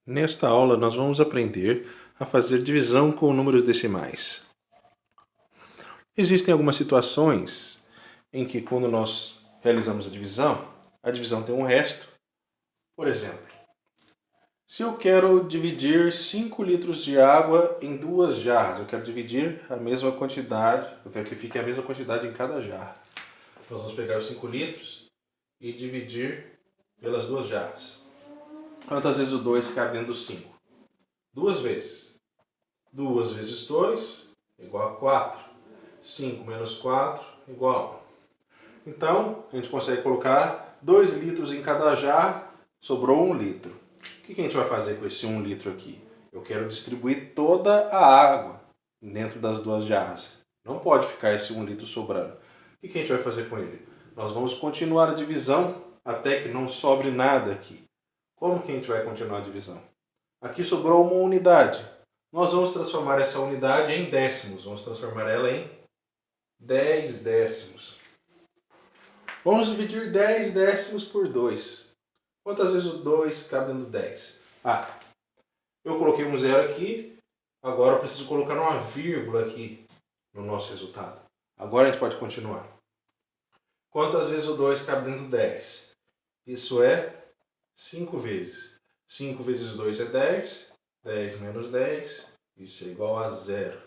Nesta aula, nós vamos aprender a fazer divisão com números decimais. Existem algumas situações em que, quando nós realizamos a divisão tem um resto. Por exemplo, se eu quero dividir 5 litros de água em 2 jarras, eu quero dividir a mesma quantidade, eu quero que fique a mesma quantidade em cada jarra. Nós vamos pegar os 5 litros e dividir pelas 2 jarras. Quantas vezes o 2 cabe dentro do 5? 2 vezes. 2 vezes 2 igual a 4. 5 menos 4 igual a 1. Então, a gente consegue colocar 2 litros em cada jarra, sobrou 1 litro. O que a gente vai fazer com esse 1 litro aqui? Eu quero distribuir toda a água dentro das 2 jarras. Não pode ficar esse 1 litro sobrando. O que a gente vai fazer com ele? Nós vamos continuar a divisão até que não sobre nada aqui. Como que a gente vai continuar a divisão? Aqui sobrou uma unidade. Nós vamos transformar essa unidade em décimos. Vamos transformar ela em 10 décimos. Vamos dividir 10 décimos por 2. Quantas vezes o 2 cabe dentro do 10? Eu coloquei um zero aqui. Agora eu preciso colocar uma vírgula aqui no nosso resultado. Agora a gente pode continuar. Quantas vezes o 2 cabe dentro do 10? Isso é 5 vezes. 5 vezes 2 é 10. 10 menos 10, isso é igual a 0.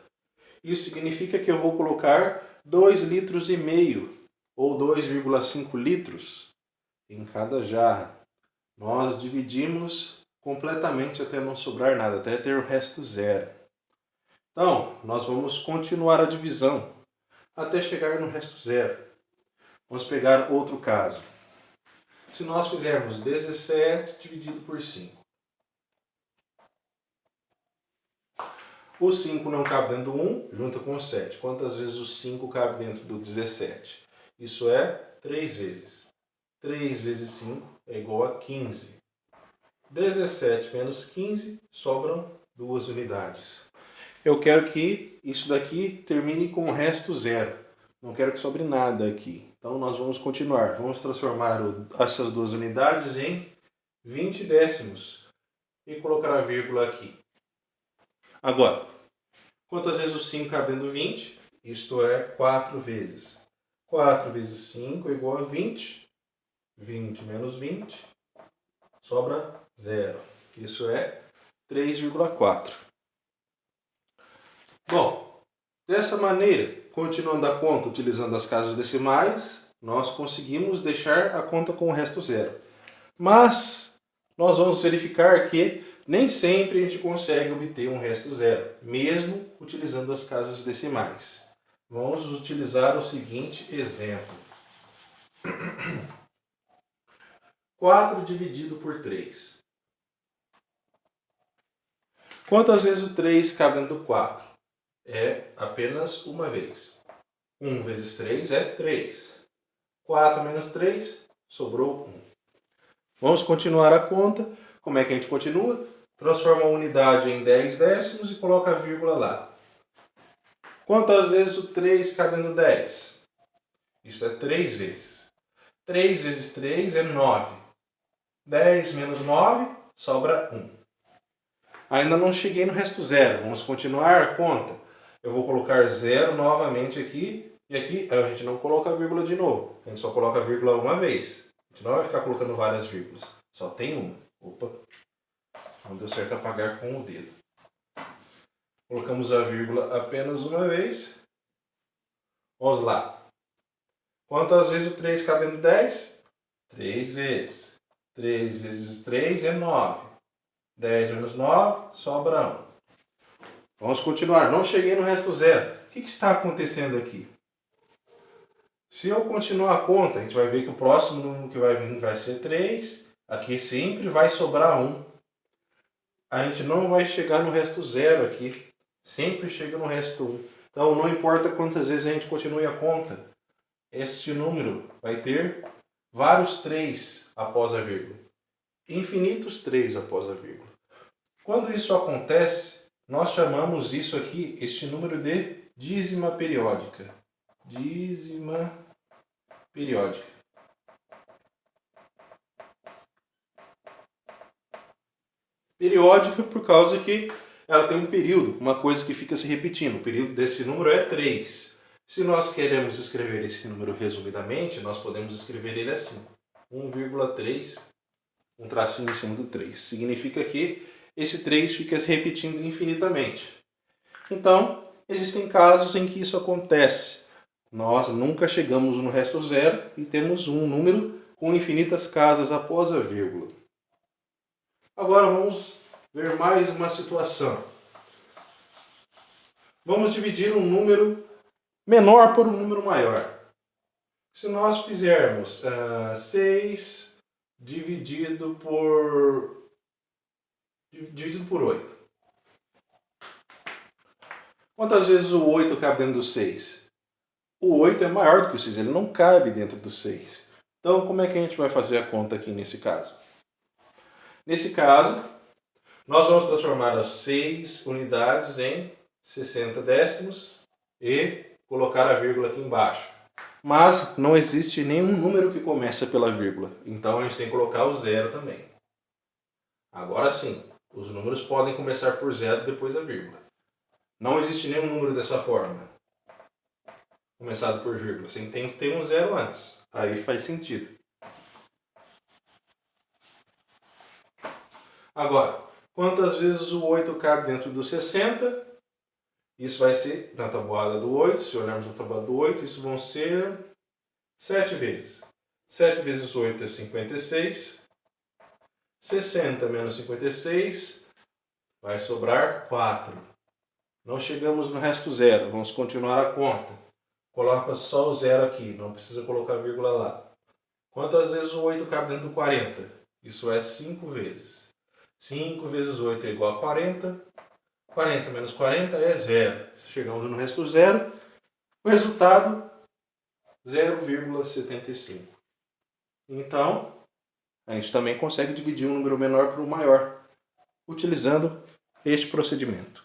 Isso significa que eu vou colocar 2,5 litros ou 2,5 litros em cada jarra. Nós dividimos completamente até não sobrar nada, até ter o resto zero. Então, nós vamos continuar a divisão até chegar no resto zero. Vamos pegar outro caso. Se nós fizermos 17 dividido por 5. O 5 não cabe dentro do 1, junta com o 7. Quantas vezes o 5 cabe dentro do 17? Isso é 3 vezes. 3 vezes 5 é igual a 15. 17 menos 15 sobram 2 unidades. Eu quero que isso daqui termine com o resto zero. Não quero que sobre nada aqui. Então nós vamos continuar. Vamos transformar essas 2 unidades em 20 décimos. E colocar a vírgula aqui. Agora, quantas vezes o 5 cabe dentro do 20? Isto é 4 vezes. 4 vezes 5 é igual a 20. 20 menos 20 sobra 0. Isso é 3,4. Bom, dessa maneira, continuando a conta utilizando as casas decimais, nós conseguimos deixar a conta com o resto zero. Mas nós vamos verificar que nem sempre a gente consegue obter um resto zero, mesmo utilizando as casas decimais. Vamos utilizar o seguinte exemplo. 4 dividido por 3. Quantas vezes o 3 cabe dentro do 4? É apenas uma vez. 1 vezes 3 é 3. 4 menos 3, sobrou 1. Vamos continuar a conta. Como é que a gente continua? Transforma a unidade em 10 décimos e coloca a vírgula lá. Quantas vezes o 3 cabe dentro do 10? Isso é 3 vezes. 3 vezes 3 é 9. 10 menos 9, sobra 1. Ainda não cheguei no resto zero. Vamos continuar a conta. Eu vou colocar 0 novamente aqui. E aqui a gente não coloca a vírgula de novo. A gente só coloca a vírgula uma vez. A gente não vai ficar colocando várias vírgulas. Só tem uma. Opa. Não deu certo apagar com o dedo. Colocamos a vírgula apenas uma vez. Vamos lá. Quantas vezes o 3 cabe dentro de 10? 3 vezes. 3 vezes 3 é 9. 10 menos 9, sobra 1. Vamos continuar. Não cheguei no resto zero. O que está acontecendo aqui? Se eu continuar a conta, a gente vai ver que o próximo número que vai vir vai ser 3. Aqui sempre vai sobrar 1. A gente não vai chegar no resto zero aqui. Sempre chega no resto 1. Então não importa quantas vezes a gente continue a conta, este número vai ter vários 3 após a vírgula. Infinitos 3 após a vírgula. Quando isso acontece, nós chamamos isso aqui, este número de dízima periódica. Dízima periódica. Periódica por causa que ela tem um período, uma coisa que fica se repetindo. O período desse número é 3. Se nós queremos escrever esse número resumidamente, nós podemos escrever ele assim. 1,3, um tracinho em cima do 3. Significa que esse 3 fica se repetindo infinitamente. Então, existem casos em que isso acontece. Nós nunca chegamos no resto zero e temos um número com infinitas casas após a vírgula. Agora vamos ver mais uma situação. Vamos dividir um número menor por um número maior. Se nós fizermos 6 dividido por 8. Quantas vezes o 8 cabe dentro do 6? O 8 é maior do que o 6, ele não cabe dentro do 6. Então, como é que a gente vai fazer a conta aqui nesse caso? Nesse caso, nós vamos transformar as 6 unidades em 60 décimos e colocar a vírgula aqui embaixo. Mas não existe nenhum número que começa pela vírgula, então a gente tem que colocar o zero também. Agora sim, os números podem começar por zero depois da vírgula. Não existe nenhum número dessa forma, começado por vírgula. Você tem que ter um zero antes, aí faz sentido. Agora, quantas vezes o 8 cabe dentro do 60? Isso vai ser na tabuada do 8. Se olharmos na tabuada do 8, isso vão ser 7 vezes. 7 vezes 8 é 56. 60 menos 56 vai sobrar 4. Não chegamos no resto zero. Vamos continuar a conta. Coloca só o zero aqui, não precisa colocar vírgula lá. Quantas vezes o 8 cabe dentro do 40? Isso é 5 vezes. 5 vezes 8 é igual a 40. 40 menos 40 é zero. Chegamos no resto zero. O resultado, 0,75. Então, a gente também consegue dividir um número menor por um maior, utilizando este procedimento.